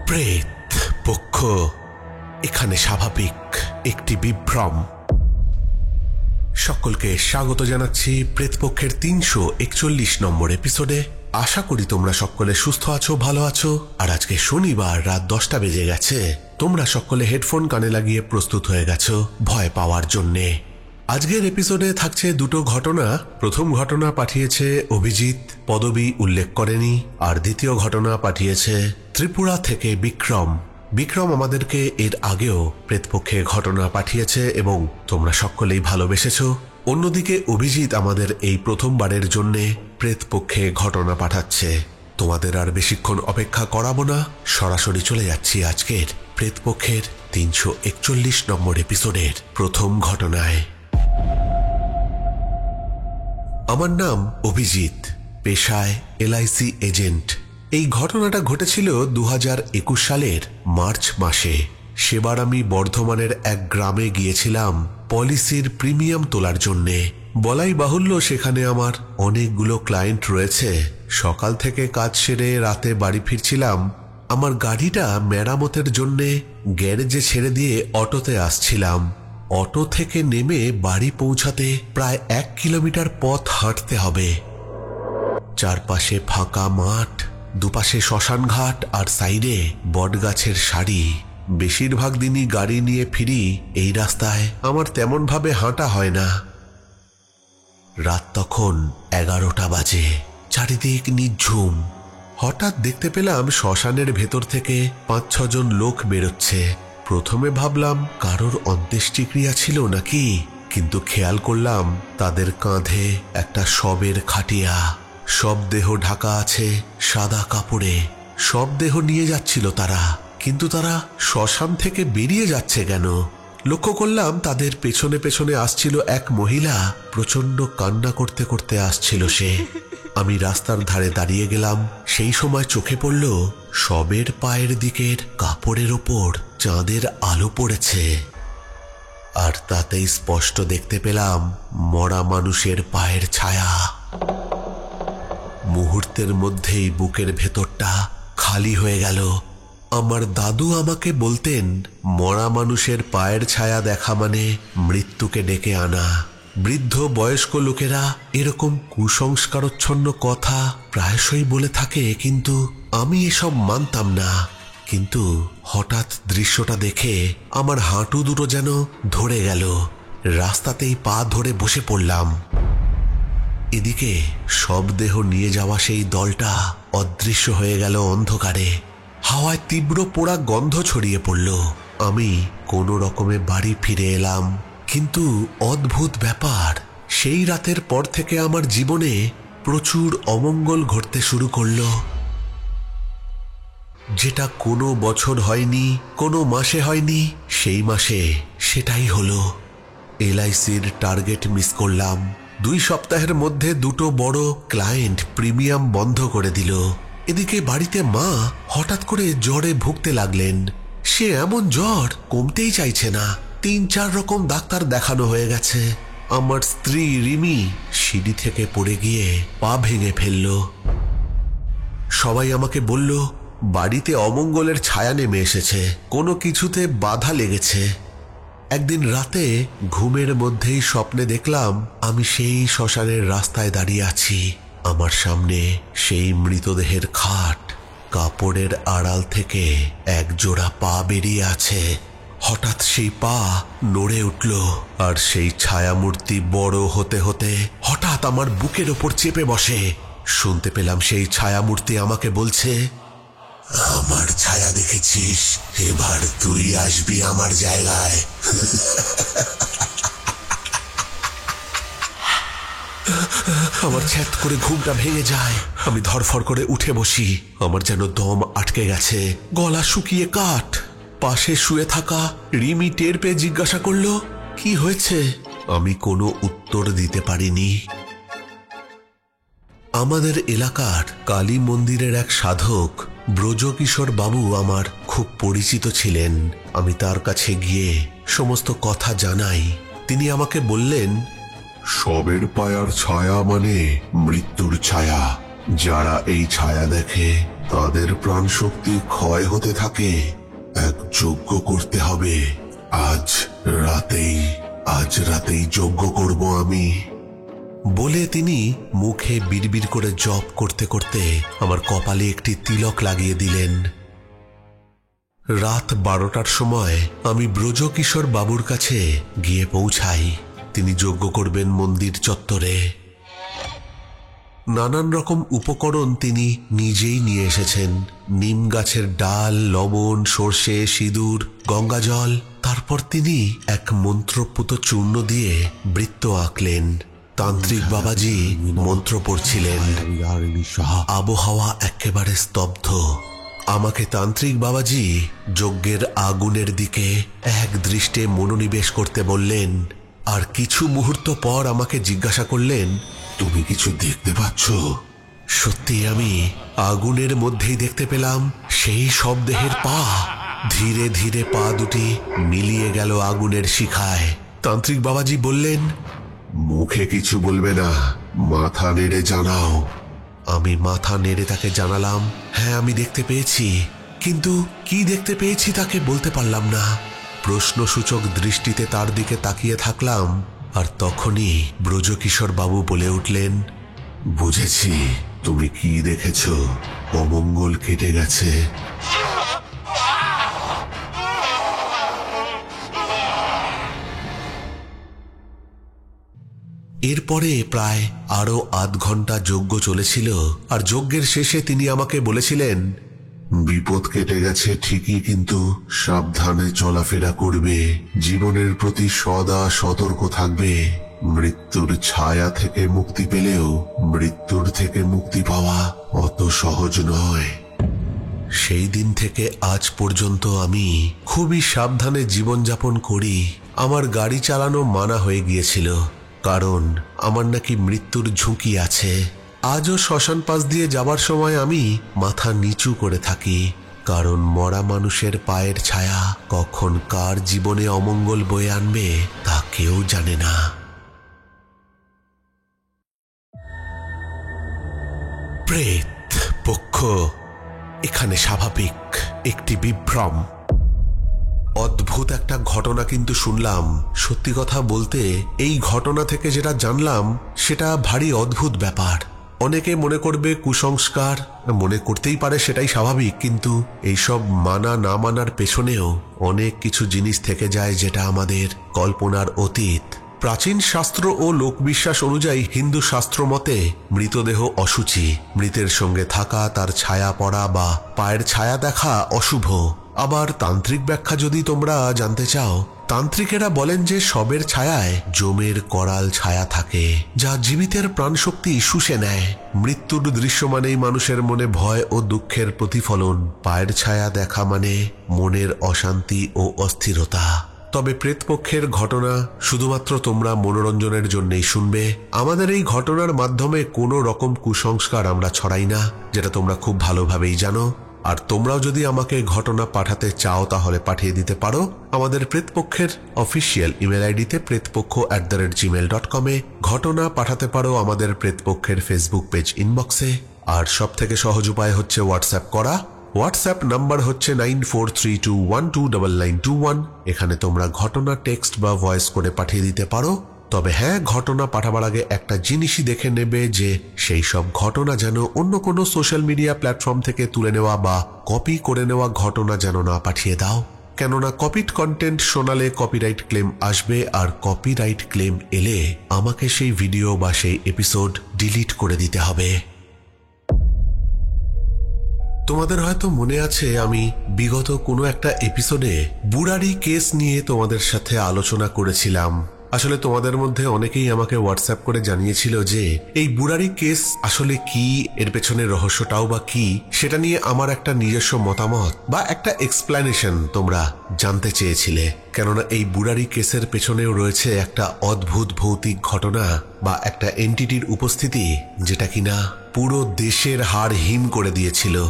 প্রেত পক্ষ এখানে স্বাভাবিক একটি বিভ্রম। সকলকে স্বাগত জানাচ্ছি প্রেতপক্ষের 341 নম্বর এপিসোডে। আশা করি তোমরা সকলে সুস্থ আছো, ভালো আছো। আর আজকে শনিবার রাত 10টা বেজে গেছে। তোমরা সকলে হেডফোন কানে লাগিয়ে প্রস্তুত হয়ে গেছো ভয় পাওয়ার জন্যে। আজকের এপিসোডে থাকছে দুটো ঘটনা। প্রথম ঘটনা পাঠিয়েছে অভিজিৎ, পদবী উল্লেখ করেনি। আর দ্বিতীয় ঘটনা পাঠিয়েছে ত্রিপুরা থেকে বিক্রম। বিক্রম আমাদেরকে এর আগেও প্রেতপক্ষে ঘটনা পাঠিয়েছে এবং তোমরা সকলেই ভালোবেসেছ। অন্যদিকে অভিজিৎ আমাদের এই প্রথমবারের জন্যে প্রেতপক্ষে ঘটনা পাঠাচ্ছে। তোমাদের আর বেশিক্ষণ অপেক্ষা করাবো না, সরাসরি চলে যাচ্ছি আজকের প্রেতপক্ষের 341 নম্বর এপিসোডের প্রথম ঘটনায়। আমার নাম অভিজিৎ, পেশায় LIC এজেন্ট। এই ঘটনাটা ঘটেছিল 2021 সালের মার্চ মাসে। সেবার আমি বর্ধমানের এক গ্রামে গিয়েছিলাম পলিসির প্রিমিয়াম তোলার জন্যে। বলাই বাহুল্য সেখানে আমার অনেকগুলো ক্লায়েন্ট রয়েছে। সকাল থেকে কাজ সেরে রাতে বাড়ি ফিরছিলাম। আমার গাড়িটা মেরামতের জন্যে গ্যারেজে ছেড়ে দিয়ে অটোতে আসছিলাম। অটো থেকে নেমে বাড়ি পৌঁছাতে প্রায় 1 কিলোমিটার পথ হাঁটতে হবে। চারপাশে ফাঁকা মাঠ, দুপাশে শ্মশানঘাট আর সাইডে বটগাছের সারি। বেশিরভাগ দিনই গাড়ি নিয়ে ফিরি এই রাস্তায়, আমার তেমন ভাবে হাঁটা হয় না। রাত তখন 11টা বাজে, চারিদিক নিঝুম। হঠাৎ দেখতে পেলাম শ্মশানের ভেতর থেকে 5-6 জন লোক বেরোচ্ছে। প্রথমে ভাবলাম কারোর অন্ত্যেষ্টিক্রিয়া ছিল নাকি, কিন্তু খেয়াল করলাম তাদের কাঁধে একটা শবের খাটিয়া। সব দেহ ঢাকা আছে সাদা কাপড়ে। সব দেহ নিয়ে যাচ্ছিল তারা, কিন্তু তারা শ্মশান থেকে বেরিয়ে যাচ্ছে কেন? লক্ষ্য করলাম তাদের পেছনে পেছনে আসছিল এক মহিলা। প্রচন্ড কান্না করতে করতে আসছিল সে। আমি রাস্তার ধারে দাঁড়িয়ে গেলাম। সেই সময় চোখে পড়ল শবের পায়ের দিকের কাপড়ের ওপর চাঁদের আলো পড়েছে। আর তাতেই স্পষ্ট দেখতে পেলাম মরা মানুষের পায়ের ছায়া। মুহূর্তের মধ্যেই বুকের ভেতরটা খালি হয়ে গেল। আমার দাদু আমাকে বলতেন, মরা মানুষের পায়ের ছায়া দেখা মানে মৃত্যুকে ডেকে আনা। বৃদ্ধ বয়স্ক লোকেরা এরকম কুসংস্কারচ্ছন্ন কথা প্রায়শই বলে থাকে, কিন্তু আমি এসব মানতাম না। কিন্তু হঠাৎ দৃশ্যটা দেখে আমার হাঁটু দুটো যেন ধরে গেল। রাস্তাতেই পা ধরে বসে পড়লাম। এদিকে সব দেহ নিয়ে যাওয়া সেই দলটা অদৃশ্য হয়ে গেল অন্ধকারে। হাওয়ায় তীব্র পোড়া গন্ধ ছড়িয়ে পড়ল। আমি কোনো রকমে বাড়ি ফিরে এলাম। কিন্তু অদ্ভুত ব্যাপার, সেই রাতের পর থেকে আমার জীবনে প্রচুর অমঙ্গল ঘটতে শুরু করল। যেটা কোনো বছর হয়নি, কোনো মাসে হয়নি, সেই মাসে সেটাই হলো। LICর টার্গেট মিস করলাম। 2 সপ্তাহের মধ্যে 2টো বড় ক্লায়েন্ট প্রিমিয়াম বন্ধ করে দিল। এদিকে বাড়িতে মা হঠাৎ করে জ্বরে ভুগতে লাগলেন। সে এমন জ্বর কমতেই চাইছে না। 3-4 রকম ডাক্তার দেখানো হয়ে গেছে। আমার স্ত্রী রিমি সিঁড়ি থেকে পড়ে গিয়ে পা ভেঙে ফেলল। সবাই আমাকে বলল বাড়িতে অমঙ্গলের ছায়া নেমে এসেছে, কোনো কিছুতে বাধা লেগেছে। একদিন রাতে ঘুমের মধ্যেই স্বপ্নে দেখলাম আমি সেই শ্মশানের রাস্তায় দাঁড়িয়ে আছি। আমার সামনে সেই মৃতদেহের খাট, কাপড়ের আড়াল থেকে এক জোড়া পা বেরিয়ে আছে। হঠাৎ সেই পা নড়ে উঠল, আর সেই ছায়ামূর্তি বড় হতে হতে হঠাৎ আমার বুকের ওপর চেপে বসে। শুনতে পেলাম সেই ছায়ামূর্তি আমাকে বলছে, আমার ছায়া দেখেছিস, এবার তুই আসবি আমার জায়গায়। আমার ছ্যাত করে ঘুমটা ভেঙে যায়। আমি ধরফর করে উঠে বসি। আমার যেন দম আটকে গেছে, গলা শুকিয়ে কাঠ। পাশে শুয়ে থাকা রিমি টের পেয়ে জিজ্ঞাসা করলো, কি হয়েছে? আমি কোনো উত্তর দিতে পারিনি। আমাদের এলাকার কালী মন্দিরের এক সাধক ব্রজকিশোর বাবু আমার খুব পরিচিত ছিলেন। আমি তার কাছে গিয়ে সমস্ত কথা জানাই। তিনি আমাকে বললেন, শবের পায়ার ছায়া মানে মৃত্যুর ছায়া। যারা এই ছায়া দেখে তাদের প্রাণশক্তি ক্ষয় হতে থাকে। এক যজ্ঞ করতে হবে। আজ রাতেই যজ্ঞ করব আমি। বলে তিনি মুখে বিড়বিড় করে জপ করতে করতে আমার কপালে একটি তিলক লাগিয়ে দিলেন। রাত 12টার সময় আমি ব্রজকিশোর বাবুর কাছে গিয়ে পৌঁছাই। তিনি যজ্ঞ করবেন মন্দির চত্বরে। নানান রকম উপকরণ তিনি নিজেই নিয়ে এসেছেন। নিম গাছের ডাল, লবণ, সর্ষে, সিঁদুর, গঙ্গাজল। তারপর তিনি এক মন্ত্রপুত চূর্ণ দিয়ে বৃত্ত আঁকলেন। তান্ত্রিক বাবাজি মন্ত্র পড়ছিলেন। আবহাওয়া একেবারে স্তব্ধ। আমাকে তান্ত্রিক বাবাজি যজ্ঞের আগুনের দিকে এক দৃষ্টে মনোনিবেশ করতে বললেন। আর কিছু মুহূর্ত পর আমাকে জিজ্ঞাসা করলেন, তুমি কিছু দেখতে পাচ্ছ? সত্যি আমি আগুনের মধ্যেই দেখতে পেলাম সেই সব দেহের পা। ধীরে ধীরে পা দুটি মিলিয়ে গেল আগুনের শিখায়। তান্ত্রিক বাবাজি বললেন, মুখে কিছু বলবে না, মাথা নেড়ে জানাও। আমি মাথা নেড়ে তাকে জানালাম, হ্যাঁ আমি দেখতে পেয়েছি, কিন্তু কি দেখতে পেয়েছি তাকে বলতে পারলাম না। প্রশ্নসূচক দৃষ্টিতে তার দিকে তাকিয়ে থাকলাম। আর তখনই ব্রজকিশোর বাবু বলে উঠলেন, বুঝেছি তুমি কি দেখেছ। অমঙ্গল কেটে গেছে। এরপরে প্রায় আরো আধ ঘন্টা যজ্ঞ চলেছিল। আর যজ্ঞের শেষে তিনি আমাকে বলেছিলেন, বিপদ কেটে গেছে ঠিকই, কিন্তু সাবধানে চলাফেরা করবে। জীবনের প্রতি সদা সতর্ক থাকবে। মৃত্যুর ছায়া থেকে মুক্তি পেলেও মৃত্যুর থেকে মুক্তি পাওয়া অত সহজ নয়। সেই দিন থেকে আজ পর্যন্ত আমি খুবই সাবধানে জীবনযাপন করি। আমার গাড়ি চালানো মানা হয়ে গিয়েছিল, কারণ আমার নাকি মৃত্যুর ঝুঁকি আছে। আজও শ্মশান পাশ দিয়ে যাবার সময় আমি মাথা নিচু করে থাকি, কারণ মরা মানুষের পায়ের ছায়া কখন কার জীবনে অমঙ্গল বয়ে আনবে তা কেউ জানে না। প্রেত পক্ষ এখানে স্বাভাবিক একটি বিভ্রম। অদ্ভুত একটা ঘটনা কিন্তু শুনলাম। সত্যি কথা বলতে এই ঘটনা থেকে যেটা জানলাম সেটা ভারী অদ্ভুত ব্যাপার। অনেকে মনে করবে কুসংস্কার, মনে করতেই পারে, সেটাই স্বাভাবিক। কিন্তু এইসব মানা না মানার পেছনেও অনেক কিছু জিনিস থেকে যায় যেটা আমাদের কল্পনার অতীত। প্রাচীন শাস্ত্র ও লোকবিশ্বাস অনুযায়ী হিন্দু শাস্ত্র মতে মৃতদেহ অশুচি। মৃতের সঙ্গে থাকা, তার ছায়া পড়া বা পায়ের ছায়া দেখা অশুভ। আবার তান্ত্রিক ব্যাখ্যা যদি তোমরা জানতে চাও, তান্ত্রিকেরা বলেন যে শবের ছায়ায় যমের করাল ছায়া থাকে, যা জীবিতের প্রাণশক্তি শুষে নেয়। মৃত্যুর দৃশ্য মানেই মানুষের মনে ভয় ও দুঃখের প্রতিফলন। পায়ের ছায়া দেখা মানে মনের অশান্তি ও অস্থিরতা। তবে প্রেতপক্ষের ঘটনা শুধুমাত্র তোমরা মনোরঞ্জনের জন্যই শুনবে। আমাদের এই ঘটনার মাধ্যমে কোনো রকম কুসংস্কার আমরা ছড়াই না, যেটা তোমরা খুব ভালোভাবেই জানো। আর তোমরাও যদি আমাকে ঘটনা পাঠাতে চাও তাহলে পাঠিয়ে দিতে পারো আমাদের প্রেতপক্ষের অফিসিয়াল ইমেল আইডিতে pretpokho@gmail.com। ঘটনা পাঠাতে পারো আমাদের প্রেতপক্ষের ফেসবুক পেজ ইনবক্সে। আর সব থেকে সহজ উপায় হচ্ছে হোয়াটসঅ্যাপ করা। হোয়াটসঅ্যাপ নাম্বার হচ্ছে 9432129921। এখানে তোমরা ঘটনা টেক্সট বা ভয়েস করে পাঠিয়ে দিতে পারো। তবে হ্যাঁ, ঘটনা পাঠাবার আগে একটা জিনিসই দেখে নেবে যে সেই সব ঘটনা যেন অন্য কোনো সোশ্যাল মিডিয়া প্ল্যাটফর্ম থেকে তুলে নেওয়া বা কপি করে নেওয়া ঘটনা যেন না পাঠিয়ে দাও। কেননা কপিড কন্টেন্ট শোনালে কপিরাইট ক্লেম আসবে, আর কপিরাইট ক্লেম এলে আমাকে সেই ভিডিও বা সেই এপিসোড ডিলিট করে দিতে হবে। তোমাদের হয়তো মনে আছে আমি বিগত কোনো একটা এপিসোডে বুড়ারি কেস নিয়ে তোমাদের সাথে আলোচনা করেছিলাম। আসলে তোমাদের মধ্যে অনেকেই আমাকে হোয়াটসঅ্যাপ করে জানিয়েছিল যে এই বুড়ারি কেস আসলে কি, এর পেছনের রহস্যটাও বা কি, সেটা নিয়ে আমার একটা নিজস্ব মতামত বা একটা এক্সপ্লেনেশন তোমরা জানতে চেয়েছিলে। কেননা এই বুড়ারি কেসের পেছনেও রয়েছে একটা অদ্ভুত ভৌতিক ঘটনা বা একটা এন্টিটির উপস্থিতি, যেটা কিনা পুরো দেশের হাড় হিম করে দিয়েছিল।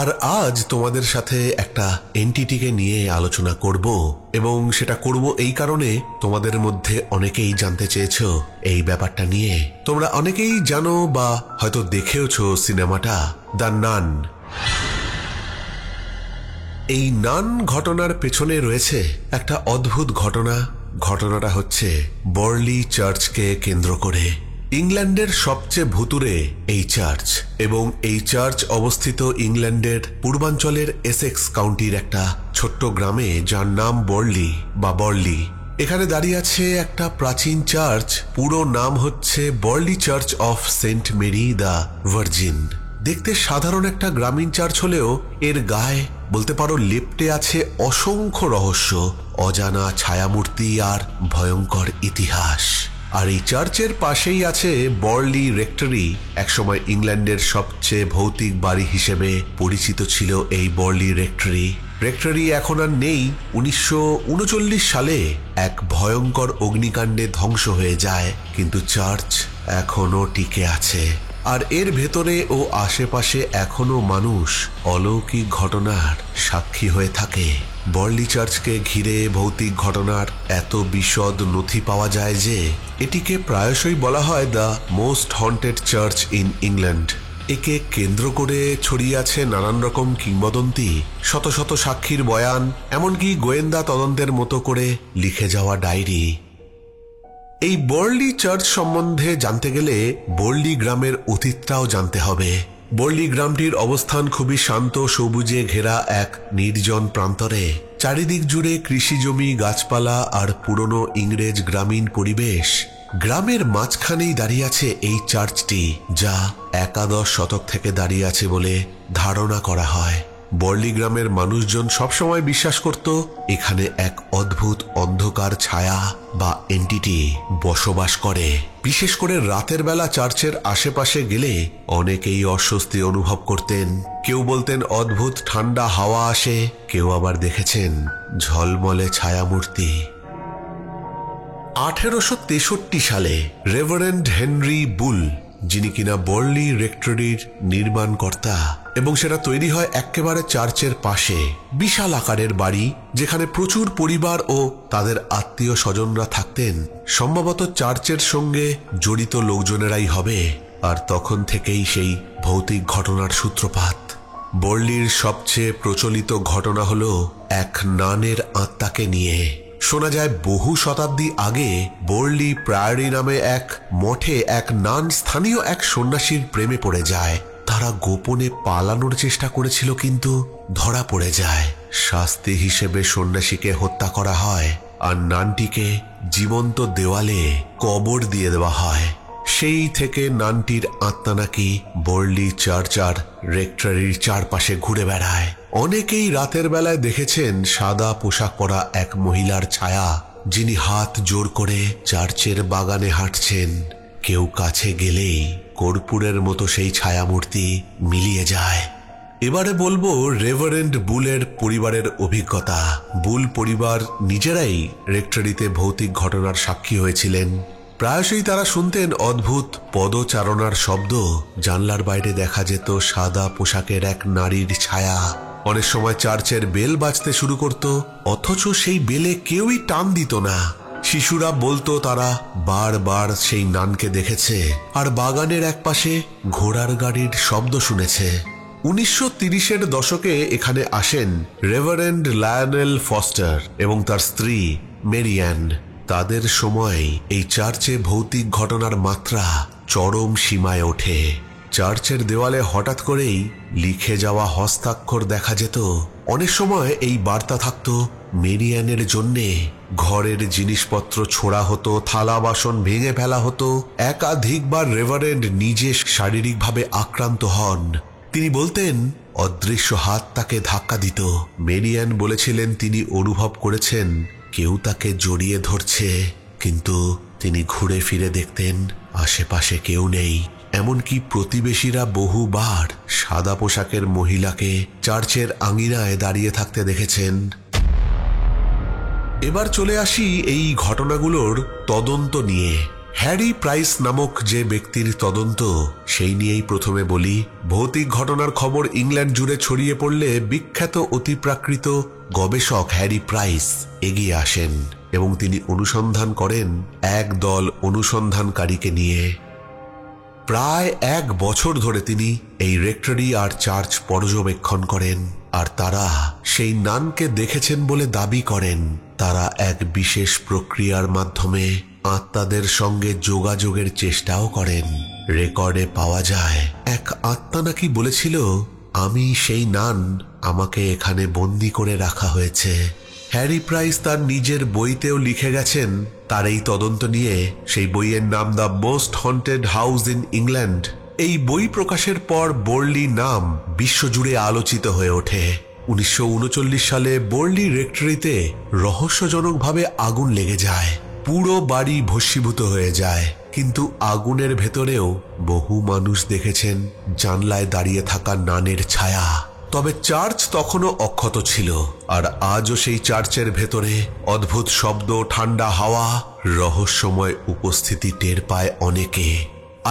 আর আজ তোমাদের সাথে একটা এন্টিটিকে নিয়ে আলোচনা করব, এবং সেটা করব এই কারণে তোমাদের মধ্যে অনেকেই জানতে চেয়েছো এই ব্যাপারটা নিয়ে। তোমরা অনেকেই জানো বা হয়তো দেখেওছো সিনেমাটা দ্য নান। এই নান ঘটনার পেছনে রয়েছে একটা অদ্ভুত ঘটনা। ঘটনাটা হচ্ছে বর্লি চার্চকে কেন্দ্র করে। ইংল্যান্ডের সবচেয়ে ভুতুরে এই চার্চ, এবং এই চার্চ অবস্থিত ইংল্যান্ডের পূর্বাঞ্চলের এসেক্স কাউন্টির একটা ছোট্ট গ্রামে, যার নাম বর্লি বা বর্লি। এখানে দাঁড়িয়ে আছে একটা প্রাচীন চার্চ। পুরো নাম হচ্ছে Borley church of Saint Mary the Virgin. দেখতে সাধারণ একটা গ্রামীণ চার্চ হলেও এর গায়ে বলতে পারো লেপ্টে আছে অসংখ্য রহস্য, অজানা ছায়ামূর্তি আর ভয়ঙ্কর ইতিহাস। আর এই চার্চের পাশেই আছে বর্লি রেক্টরি। একসময় ইংল্যান্ডের সবচেয়ে ভৌতিক বাড়ি হিসেবে পরিচিত ছিল এই বর্লি রেক্টরি। রেক্টরি এখন আর নেই। 1939 সালে এক ভয়ঙ্কর অগ্নিকাণ্ডে ধ্বংস হয়ে যায়, কিন্তু চার্চ এখনো টিকে আছে। আর এর ভেতরে ও আশেপাশে এখনো মানুষ অলৌকিক ঘটনার সাক্ষী হয়ে থাকে। বর্লি চার্চকে ঘিরে ভৌতিক ঘটনার এত বিশদ নথি পাওয়া যায় যে এটিকে প্রায়শই বলা হয় the most haunted church in England. একে কেন্দ্র করে ছড়িয়ে আছে নানান রকম কিংবদন্তি, শত শত সাক্ষীর বয়ান, এমনকি গোয়েন্দা তদন্তের মতো করে লিখে যাওয়া ডায়েরি। এই বর্লি চার্চ সম্বন্ধে জানতে গেলে বর্লি গ্রামের অতীতটাও জানতে হবে। বর্লি গ্রামটির অবস্থান খুবই শান্ত, সবুজে ঘেরা এক নির্জন প্রান্তরে। চারিদিক জুড়ে কৃষি জমি, গাছপালা আর পুরনো ইংরেজ গ্রামীণ পরিবেশ। গ্রামের মাঝখানেই দাঁড়িয়ে আছে এই চার্চটি, যা একাদশ শতক থেকে দাঁড়িয়ে আছে বলে ধারণা করা হয়। বর্লি গ্রামের মানুষজন সবসময় বিশ্বাস করত এখানে এক অদ্ভুত অন্ধকার ছায়া বা এন্টিটি বসবাস করে। বিশেষ করে রাতের বেলা চার্চের আশেপাশে গেলে অনেকেই অস্বস্তি অনুভব করতেন। কেউ বলতেন অদ্ভুত ঠান্ডা হাওয়া আসে, কেউ আবার দেখেছেন ঝলমলে ছায়ামূর্তি। 1863 সালে রেভারেন্ড হেনরি বুল, যিনি কিনা বর্লি রেক্টরির নির্মাণকর্তা, এবং সেটা তৈরি হয় একেবারে চার্চের পাশে। বিশাল আকারের বাড়ি, যেখানে প্রচুর পরিবার ও তাদের আত্মীয় স্বজনরা থাকতেন। সম্ভবত চার্চের সঙ্গে জড়িত লোকজনেরাই হবে। আর তখন থেকেই সেই ভৌতিক ঘটনার সূত্রপাত। বর্লির সবচেয়ে প্রচলিত ঘটনা হলো এক নানের আত্মাকে নিয়ে। শোনা যায় বহু শতাব্দী আগে বর্লি প্রায়রি নামে এক মঠে এক নান স্থানীয় এক সন্ন্যাসীর প্রেমে পড়ে যায়। তারা গোপনে পালানোর চেষ্টা করেছিল, কিন্তু ধরা পড়ে যায়। শাস্তি হিসেবে সন্ন্যাসীকে হত্যা করা হয় আর নানটিকে জীবন্ত দেওয়ালে কবর দিয়ে দেওয়া হয়। সেই থেকে নানটির আত্মা নাকি বর্লি চার্চ আর রেক্টরির চারপাশে ঘুরে বেড়ায়। অনেকেই রাতের বেলায় দেখেছেন সাদা পোশাক পরা এক মহিলার ছায়া, যিনি হাত জোর করে চার্চের বাগানে হাঁটছেন। কেউ কাছে গেলেই কর্পূরের মতো সেই ছায়ামূর্তি মিলিয়ে যায়। এবারে বলবো রেভারেন্ড বুলের পরিবারের অভিজ্ঞতা। বুল পরিবার নিজেরাই রেক্টরিতে ভৌতিক ঘটনার সাক্ষী হয়েছিলেন। প্রায়শই তারা শুনতেন অদ্ভুত পদচারণার শব্দ। জানলার বাইরে দেখা যেত সাদা পোশাকের এক নারীর ছায়া। অনেক সময় চার্চের বেল বাজতে শুরু করত, অথচ সেই বেলে কেউই টান দিত না। শিশুরা বলতো তারা বারবার সেই নানকে দেখেছে আর বাগানের একপাশে ঘোড়ার গাড়ির শব্দ শুনেছে। 1930-এর দশকে এখানে আসেন রেভারেন্ড লায়নেল ফস্টার এবং তার স্ত্রী মেরি অ্যান। তাদের সময় এই চার্চে ভৌতিক ঘটনার মাত্রা চরম সীমায় ওঠে। চার্চের দেওয়ালে হঠাৎ করেই লিখে যাওয়া হস্তাক্ষর দেখা যেত। অনেক সময় এই বার্তা থাকত মেরি অ্যানের জন্যে। ঘরের জিনিসপত্র ছোড়া হতো, থালা বাসন ভেঙে ফেলা হতো। একাধিকবার রেভারেন্ড নিজে শারীরিকভাবে আক্রান্ত হন। তিনি বলতেন অদৃশ্য হাত তাকে ধাক্কা দিত। মেরি অ্যান বলেছিলেন তিনি অনুভব করেছেন কেউ তাকে জড়িয়ে ধরছে, কিন্তু তিনি ঘুরে ফিরে দেখতেন আশেপাশে কেউ নেই। এমনকি প্রতিবেশীরা বহুবার সাদা পোশাকের মহিলাকে চার্চের আঙিনায় দাঁড়িয়ে থাকতে দেখেছেন। এবার চলে আসি এই ঘটনাগুলোর তদন্ত নিয়ে। হ্যারি প্রাইস নামক যে ব্যক্তির তদন্ত, সেই নিয়েই প্রথমে বলি। ভৌতিক ঘটনার খবর ইংল্যান্ড জুড়ে ছড়িয়ে পড়লে বিখ্যাত অতিপ্রাকৃত গবেষক হ্যারি প্রাইস এগিয়ে আসেন এবং তিনি অনুসন্ধান করেন এক দল অনুসন্ধানকারীকে নিয়ে। প্রায় 1 বছর ধরে তিনি এই রেক্টরি আর চার্চ পর্যবেক্ষণ করেন, আর তারা সেই নানকে দেখেছেন বলে দাবি করেন। তারা এক বিশেষ প্রক্রিয়ার মাধ্যমে আত্মাদের সঙ্গে যোগাযোগের চেষ্টাও করেন। রেকর্ডে পাওয়া যায় এক আত্মা নাকি বলেছিল, আমি সেই নান, আমাকে এখানে বন্দি করে রাখা হয়েছে। হ্যারি প্রাইস তার নিজের বইতেও লিখে গেছেন তার এই তদন্ত নিয়ে। সেই বইয়ের নাম the most haunted house in England. এই বই প্রকাশের পর বোরলি নাম বিশ্বজুড়ে আলোচিত হয়ে ওঠে। 1939 সালে বোরলি রেক্টরিতে রহস্যজনকভাবে আগুন লেগে যায়। পুরো বাড়ি ভস্মীভূত হয়ে যায়, কিন্তু আগুনের ভেতরেও বহু মানুষ দেখেছেন জানলায় দাঁড়িয়ে থাকা নানের ছায়া। তবে চার্চ তখনও অক্ষত ছিল, আর আজও সেই চার্চের ভেতরে অদ্ভুত শব্দ, ঠান্ডা হাওয়া, রহস্যময় উপস্থিতি টের পায় অনেকে।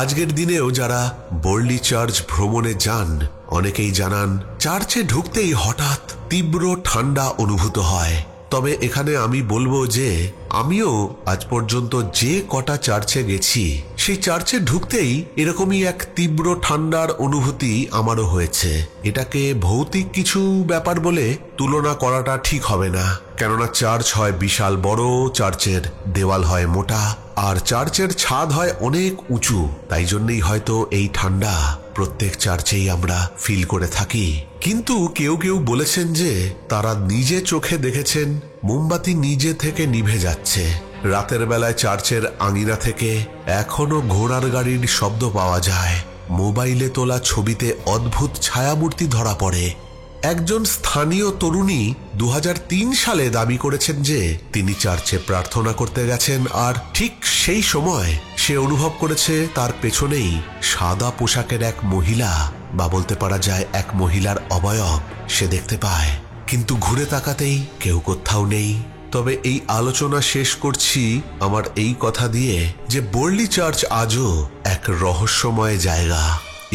আজকের দিনেও যারা বোরলি চার্চ ভ্রমণে যান, অনেকেই জানান চার্চে ঢুকতেই হঠাৎ তীব্র ঠান্ডা অনুভূত হয়। তবে এখানে আমি বলবো যে আমিও আজ পর্যন্ত যে কটা চার্চে গেছি, সেই চার্চে ঢুকতেই এরকমই এক তীব্র ঠান্ডার অনুভূতি আমারও হয়েছে। এটাকে ভৌতিক কিছু ব্যাপার বলে তুলনা করাটা ঠিক হবে না, কেননা চার্চ হয় বিশাল বড়, চার্চের দেওয়াল হয় মোটা, আর চার্চের ছাদ হয় অনেক উঁচু। তাই জন্যই হয়তো এই ঠান্ডা প্রত্যেক চার্চেই আমরা ফিল করে থাকি। কিন্তু কেউ কেউ বলেছেন যে তারা নিজে চোখে দেখেছেন মোমবাতি নিজে থেকে নিভে যাচ্ছে। রাতের বেলায় চার্চের আঙিনা থেকে এখনো ঘোড়ার গাড়ির শব্দ পাওয়া যায়। মোবাইলে তোলা ছবিতে অদ্ভুত ছায়ামূর্তি ধরা পড়ে। একজন স্থানীয় তরুণী 2003 সালে দাবি করেছেন যে তিনি চার্চে প্রার্থনা করতে গেছেন, আর ঠিক সেই সময় সে অনুভব করেছে তার পেছনেই সাদা পোশাকের এক মহিলা, বা বলতে পারা যায় এক মহিলার অবয়ব সে দেখতে পায়। কিন্তু ঘুরে তাকাতেই কেউ কোথাও নেই। তবে এই আলোচনা শেষ করছি আমার এই কথা দিয়ে যে বোরলি চার্চ আজও এক রহস্যময় জায়গা।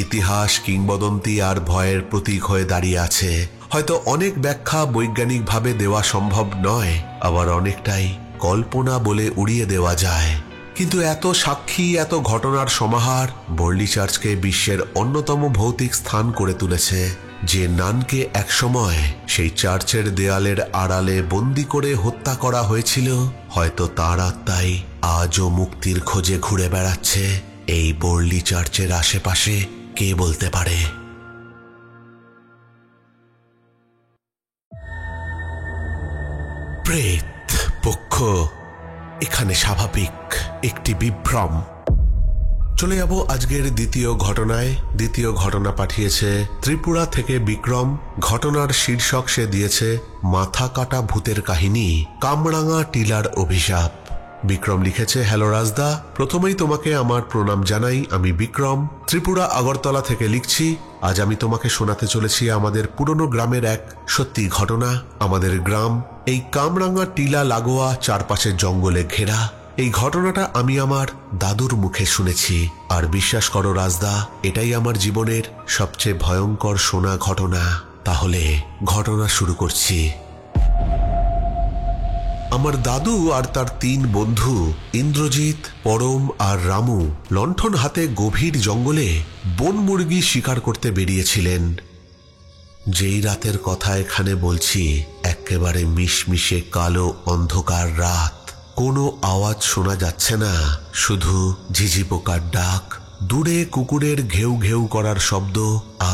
ইতিহাস, কিংবদন্তি আর ভয়ের প্রতীক হয়ে দাঁড়িয়ে আছে। হয়তো অনেক ব্যাখ্যা বৈজ্ঞানিকভাবে দেওয়া সম্ভব নয়, আবার অনেকটাই কল্পনা বলে উড়িয়ে দেওয়া যায়। কিন্তু এত সাক্ষী, এত ঘটনার সমাহার বোরলি চার্চকে বিশ্বের অন্যতম ভৌতিক স্থান করে তুলেছে। যে নানকে একসময় সেই চার্চের দেয়ালের আড়ালে বন্দি করে হত্যা করা হয়েছিল, হয়তো তার আত্মাই আজও মুক্তির খোঁজে ঘুরে বেড়াচ্ছে এই বোরলি চার্চের আশেপাশে। কে বলতে পারে? প্রেত পক্ষ এখানে স্বাভাবিক একটি বিভ্রম। চলে যাব আজকের দ্বিতীয় ঘটনায়। দ্বিতীয় ঘটনা পাঠিয়েছে ত্রিপুরা থেকে বিক্রম। ঘটনার শীর্ষক সে দিয়েছে মাথা কাটা ভূতের কাহিনী, কামরাঙা টিলার অভিশাপ। বিক্রম লিখেছে, হ্যালো রাজদা, প্রথমেই তোমাকে আমার প্রণাম জানাই। আমি বিক্রম ত্রিপুরা আগরতলা থেকে লিখছি। আজ আমি তোমাকে শোনাতে চলেছি আমাদের পুরনো গ্রামের এক সত্যি ঘটনা। আমাদের গ্রাম এই কামরাঙা টিলা লাগোয়া, চারপাশের জঙ্গলে ঘেরা। এই ঘটনাটা আমি আমার দাদুর মুখে শুনেছি, আর বিশ্বাস করো রাজদা, এটাই আমার জীবনের সবচেয়ে ভয়ঙ্কর শোনা ঘটনা। তাহলে ঘটনা শুরু করছি। আমার দাদু আর তার 3 বন্ধু ইন্দ্রজিৎ, পরম আর রামু লণ্ঠন হাতে গভীর জঙ্গলে বন মুরগি শিকার করতে বেরিয়েছিলেন। যেই রাতের কথা এখানে বলছি, একেবারে মিশমিশে কালো অন্ধকার রাত। কোনো আওয়াজ শোনা যাচ্ছে না, শুধু ঝিঝি পোকার ডাক, দূরে কুকুরের ঘেউ ঘেউ করার শব্দ,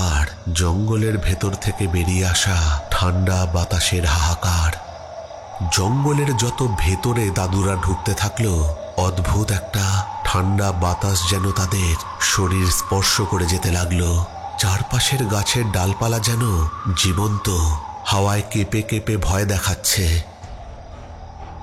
আর জঙ্গলের ভেতর থেকে বেরিয়ে আসা ঠান্ডা বাতাসের হাহাকার। জঙ্গলের যত ভেতরে দাদুরা ঢুকতে থাকলো, অদ্ভুত একটা ঠান্ডা বাতাস যেন তাদের শরীর স্পর্শ করে যেতে লাগলো। চারপাশের গাছের ডালপালা যেন জীবন্ত, হাওয়ায় কেঁপে কেঁপে ভয় দেখাচ্ছে।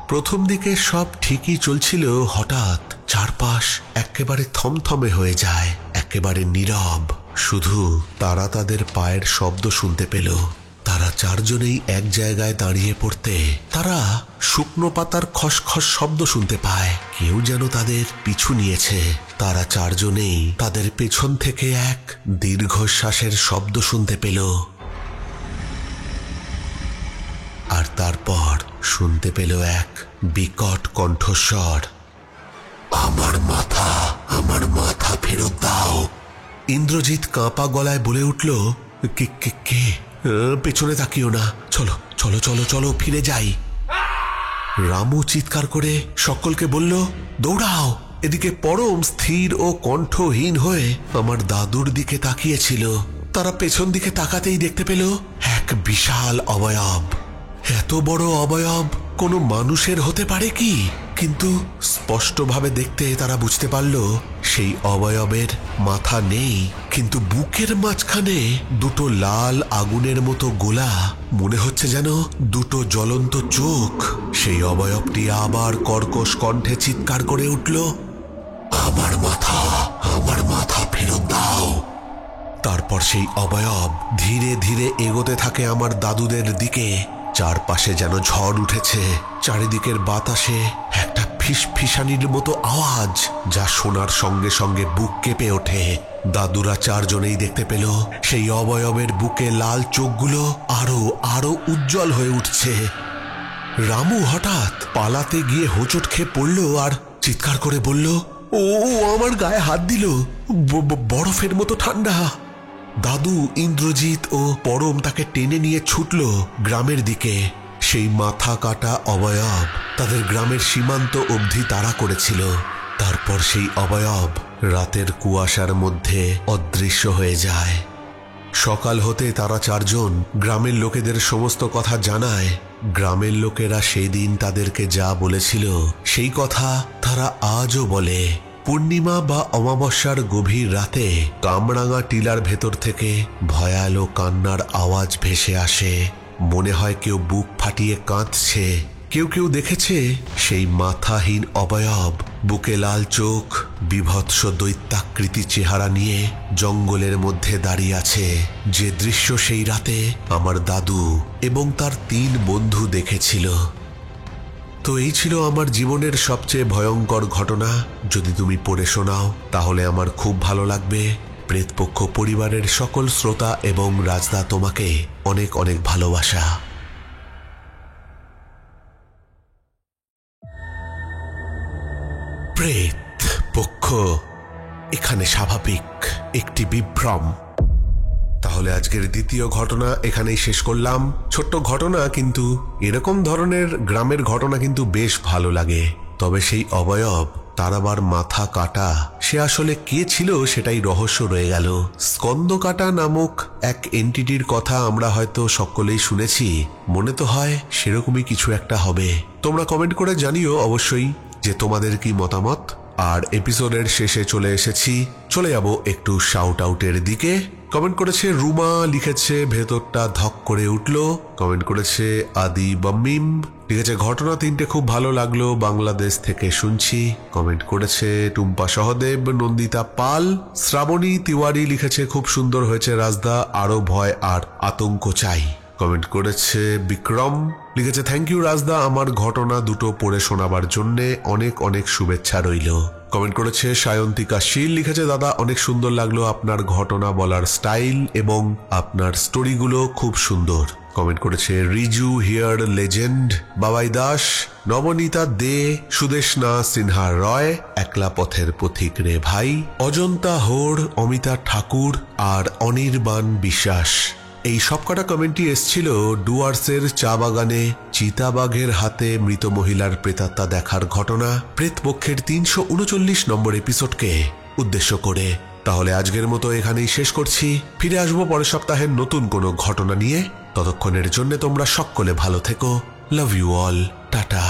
প্রথম দিকে সব ঠিকই চলছিল, হঠাৎ চারপাশ একেবারে থমথমে হয়ে যায়, একেবারে নীরব। শুধু তারা তাদের পায়ের শব্দ শুনতে পেল। তারা 4 জনেই এক জায়গায় দাঁড়িয়ে পড়তে তারা শুকনো পাতার খসখস শব্দ শুনতে পায়। কেউ যেন তাদের পিছু নিয়েছে। তারা 4 জনেই তাদের পেছন থেকে এক দীর্ঘশ্বাসের শব্দ শুনতে পেল। আর তারপর শুনতে পেল এক বিকট কণ্ঠস্বর, আমার মাথা ফেরত দাও। ইন্দ্রজিৎ কাঁপা গলায় বলে উঠল, কে কে কে? পেছনে তাকিও না, চলো চলো চলো চলো, ফিরে যাই। রামু চিৎকার করে সকলকে বলল, দৌড়াও। এদিকে পরম স্থির ও কণ্ঠহীন হয়ে আমার দাদুর দিকে তাকিয়েছিল। তারা পেছন দিকে তাকাতেই দেখতে পেল এক বিশাল অবয়ব। এত বড় অবয়ব কোনো মানুষের হতে পারে কি? কিন্তু স্পষ্টভাবে দেখতে তারা বুঝতে পারল সেই অবয়বের মাথা নেই, কিন্তু বুকের মাঝখানে দুটো লাল আগুনের মতো গোলা, মনে হচ্ছে যেন দুটো জ্বলন্ত চোখ। সেই অবয়বটি আবার কর্কশ কণ্ঠে চিৎকার করে উঠল, আমার মাথা ফেরত দাও। তারপর সেই অবয়ব ধীরে ধীরে এগোতে থাকে আমার দাদুদের দিকে। চারপাশে যেন ঝড় উঠেছে। চারিদিকের বাতাসে একটা ফিসফিসানির মতো আওয়াজ, যা শোনার সঙ্গে সঙ্গে বুক কেঁপে ওঠে। দাদুরা চারজনেই দেখতে পেল সেই অবয়বের বুকে লাল চোখগুলো আরো আরো উজ্জ্বল হয়ে উঠছে। রামু হঠাৎ পালাতে গিয়ে হোঁচট খেয়ে পড়ল আর চিৎকার করে বলল, ও আমার গায়ে হাত দিল, বরফের মতো ঠান্ডা। দাদু, ইন্দ্রজিৎ ও পরম তাকে টেনে নিয়ে ছুটল গ্রামের দিকে। সেই মাথা কাটা অবয়ব তাদের গ্রামের সীমান্ত অবধি তাড়া করেছিল। তারপর সেই অবয়ব রাতের কুয়াশার মধ্যে অদৃশ্য হয়ে যায়। সকাল হতে তারা চারজন গ্রামের লোকেদের সমস্ত কথা জানায়। গ্রামের লোকেরা সেই দিন তাদেরকে যা বলেছিল সেই কথা তারা আজও বলে। পূর্ণিমা বা অমাবস্যার গভীর রাতে কামরাঙা টিলার ভেতর থেকে ভয়ালো কান্নার আওয়াজ ভেসে আসে। মনে হয় কেউ বুক ফাটিয়ে কাঁদছে। কেউ কেউ দেখেছে সেই মাথাহীন অবয়ব, বুকে লাল চোখ, বিভৎস দৈত্যাকৃতি চেহারা নিয়ে জঙ্গলের মধ্যে দাঁড়িয়ে আছে। যে দৃশ্য সেই রাতে আমার দাদু এবং তার 3 বন্ধু দেখেছিল। তো এই ছিল আমার জীবনের সবচেয়ে ভয়ঙ্কর ঘটনা। যদি তুমি পড়ে শোনাও তাহলে আমার খুব ভালো লাগবে। প্রেতপক্ষ পরিবারের সকল শ্রোতা এবং রাজদা, তোমাকে অনেক অনেক ভালোবাসা। প্রেত পক্ষ এখানে স্বাভাবিক একটি বিভ্রম। তাহলে আজকের দ্বিতীয় ঘটনা এখানেই শেষ করলাম। ছোট্ট ঘটনা, কিন্তু এরকম ধরনের গ্রামের ঘটনা কিন্তু বেশ ভালো লাগে। তবে সেই অবয়ব, তার আবার মাথা কাটা, সে আসলে কে ছিল সেটাই রহস্য রয়ে গেল। স্কন্দকাটা নামক এক এন্টিটির কথা আমরা হয়তো সকলেই শুনেছি। মনে তো হয় সেরকমই কিছু একটা হবে। তোমরা কমেন্ট করে জানিও অবশ্যই যে তোমাদের কি মতামত। আর এপিসোডের শেষে চলে এসেছি, চলে যাব একটু শাউট আউটের দিকে। কমেন্ট করেছে রুমা, লিখেছে ভেতরটা ধক করে উঠল। কমেন্ট করেছে আদি বাম্মিম, লিখেছে ঘটনা 3টে খুব ভালো লাগলো, বাংলাদেশ থেকে শুনছি। কমেন্ট করেছে টুম্পা সহদেব, নন্দিতা পাল, শ্রাবণী তিওয়ারি লিখেছে খুব সুন্দর হয়েছে রাজদা, আরো ভয় আর আতঙ্ক চাই। কমেন্ট করেছে বিক্রম, লিখেছে থ্যাংক ইউ রাজদা, আমার ঘটনা দুটো পড়ে শোনাবার জন্যে অনেক অনেক শুভেচ্ছা রইল। কমেন্ট করেছে সায়ন্তিকা শীল, লিখেছে দাদা অনেক সুন্দর লাগলো আপনার ঘটনা বলার স্টাইল এবং আপনার স্টোরিগুলো খুব সুন্দর। কমেন্ট করেছে রিজু হিয়ার লেজেন্ড, বাবাই দাস, নবনীতা দে, সুদেশনা সিনহা রয়, একলা পথের পথিক রে ভাই, অজন্তা হোড়, অমিতা ঠাকুর আর অনির্বাণ বিশ্বাস। এই সবকটা কমেন্টই এসছিল ডুয়ার্সের চা বাগানে চিতাবাঘের হাতে মৃত মহিলার প্রেতাত্মা দেখার ঘটনা, প্রেতপক্ষের 339 নম্বর এপিসোডকে উদ্দেশ্য করে। তাহলে আজকের মতো এখানেই শেষ করছি। ফিরে আসবো পরের সপ্তাহের নতুন কোনো ঘটনা নিয়ে। ততক্ষণের জন্য তোমরা সকলে ভালো থেকো। Love you all, tata.